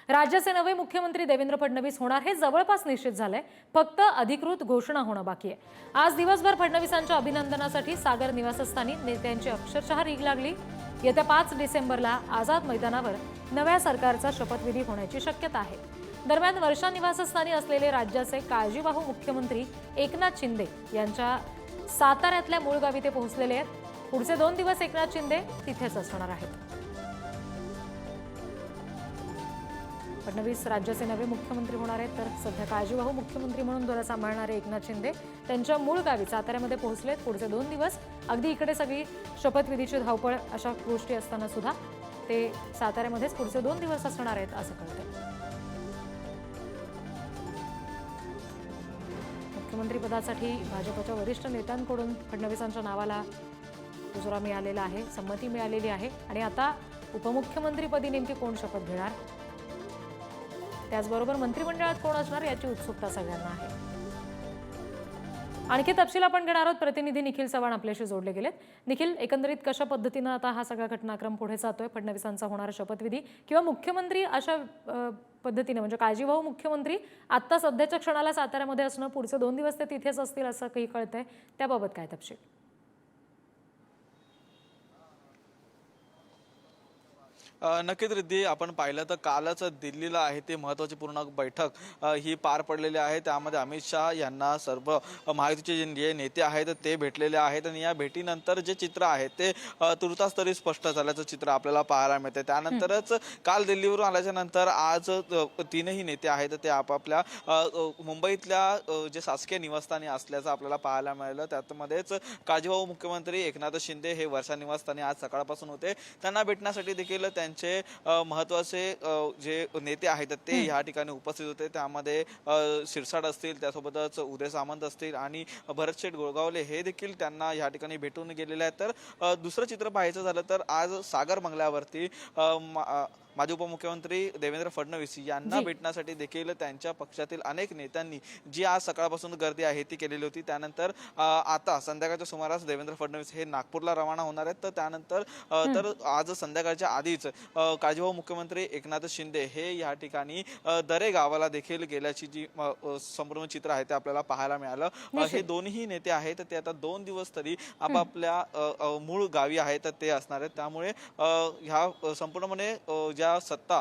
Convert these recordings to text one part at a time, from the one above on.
राज्याचे नवे मुख्यमंत्री देवेंद्र फडणवीस होणार हे जवळपास निश्चित झालंय, फक्त अधिकृत घोषणा होणं बाकी आहे। आज दिवसभर फडणवीसांच्या अभिनंदनासाठी सागर निवासस्थानी नेत्यांची अक्षरशः रीघ लागली। येत्या 5 डिसेंबरला आझाद मैदानावर नव्या सरकारचा शपथविधी होण्याची शक्यता आहे। दरम्यान वर्षा निवासस्थानी असलेले राज्याचे काळजीवाहू मुख्यमंत्री एकनाथ शिंदे यांच्या साताऱ्यातल्या मूळ गावी ते पोहोचलेले आहेत। पुढचे 2 दिवस एकनाथ शिंदे तिथेच असणार आहेत। फडणवीस राज्याचे नवे मुख्यमंत्री होणार आहेत, तर सध्या काळजीवाहू मुख्यमंत्री म्हणून दौरा सांभाळणारे एकनाथ शिंदे त्यांच्या मूळ गावी साताऱ्यामध्ये पोहोचलेत। पुढचे 2 दिवस अगदी इकडे सगळी शपथविधीची धावपळ अशा गोष्टी असताना सुद्धा ते साताऱ्यामध्येच पुढचे 2 दिवस असणार आहेत असं कळतंय। मुख्यमंत्री पदासाठी भाजपच्या वरिष्ठ नेत्यांकडून फडणवीसांच्या नावाला दुजोरा मिळालेला आहे, संमती मिळालेली आहे आणि आता उपमुख्यमंत्रीपदी नेमकी कोण शपथ घेणार, त्याचबरोबर मंत्रिमंडळात कोण असणार याची उत्सुकता सगळ्यांना आहे। आणखी तपशील आपण घेणार आहोत। प्रतिनिधी निखिल चव्हाण आपल्याशी जोडले गेलेत। निखिल, एकंदरीत कशा पद्धतीने आता हा सगळा घटनाक्रम पुढे जातोय, फडणवीसांचा होणारा शपथविधी किंवा मुख्यमंत्री अशा पद्धतीने म्हणजे काळजीवाहू मुख्यमंत्री आता सध्याच्या क्षणाला साताऱ्यामध्ये असणं, पुढचे 2 दिवस ते तिथेच असतील असं काही कळतंय, त्याबाबत काय तपशील? नक्कीच रिद्धी, आपण पाहिलं तर कालच दिल्लीला आहे ते महत्त्वाची पूर्ण बैठक ही पार पडलेली आहे। त्यामध्ये अमित शाह यांना सर्व महायुतीचे जे नेते आहेत ते भेटलेले आहेत आणि या भेटीनंतर जे चित्र आहे ते तुर्तास तरी स्पष्ट झाल्याचं चित्र आपल्याला पाहायला मिळते। त्यानंतरच काल दिल्लीवरून आल्याच्या नंतर आज 3ही नेते आहेत ते आपापल्या मुंबईतल्या जे शासकीय निवासस्थानी असल्याचं आपल्याला पाहायला मिळालं। त्यामध्येच काळजीवाहू मुख्यमंत्री एकनाथ शिंदे हे वर्षा निवासस्थानी आज सकाळपासून होते। त्यांना भेटण्यासाठी देखील त्यांचे महत्त्वाचे जे नेते आहेत ते या ठिकाणी उपस्थित होते। त्यामध्ये शिरसाट असतील, त्यासोबतच उदय सामंत असतील आणि भरत गोळगावले हे देखील त्यांना या ठिकाणी भेटून गेलेले आहेत। तर दुसरं चित्र पाहायचं झालं तर आज सागर बंगल्यावरती माजी उपमुख्यमंत्री देवेंद्र फडणवीस यांना भेटण्यासाठी देखील त्यांच्या पक्षातील अनेक नेत्यांनी जी आज सकाळपासून गर्दी आहे ती केलेली होती। त्यानंतर आता संध्याकाळच्या सुमारास देवेंद्र फडणवीस हे नागपूरला रवाना होणार आहेत। तर त्यानंतर तर आज संध्याकाळच्या आधीच काळजीवाहू मुख्यमंत्री एकनाथ शिंदे हे या ठिकाणी दरे गावाला देखील गेल्याची जी संपूर्ण चित्र आहे ते आपल्याला पाहायला मिळालं। हे दोन्ही नेते आहेत ते आता 2 दिवस तरी आपापल्या मूळ गावी आहेत ते असणार आहेत। त्यामुळे ह्या संपूर्णपणे ज्या सत्ता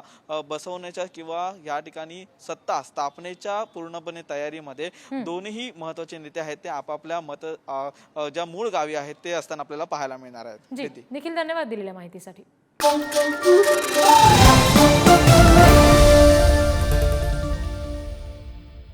बसवण्याच्या किंवा या ठिकाणी सत्ता स्थापनेच्या पूर्णपणे तयारीमध्ये दोन्ही महत्त्वाचे नेते आहेत ते आपापल्या ज्या मूळ गावी आहेत ते असताना आपल्याला पाहायला मिळणार आहेत। निखिल, धन्यवाद दिलेल्या माहितीसाठी।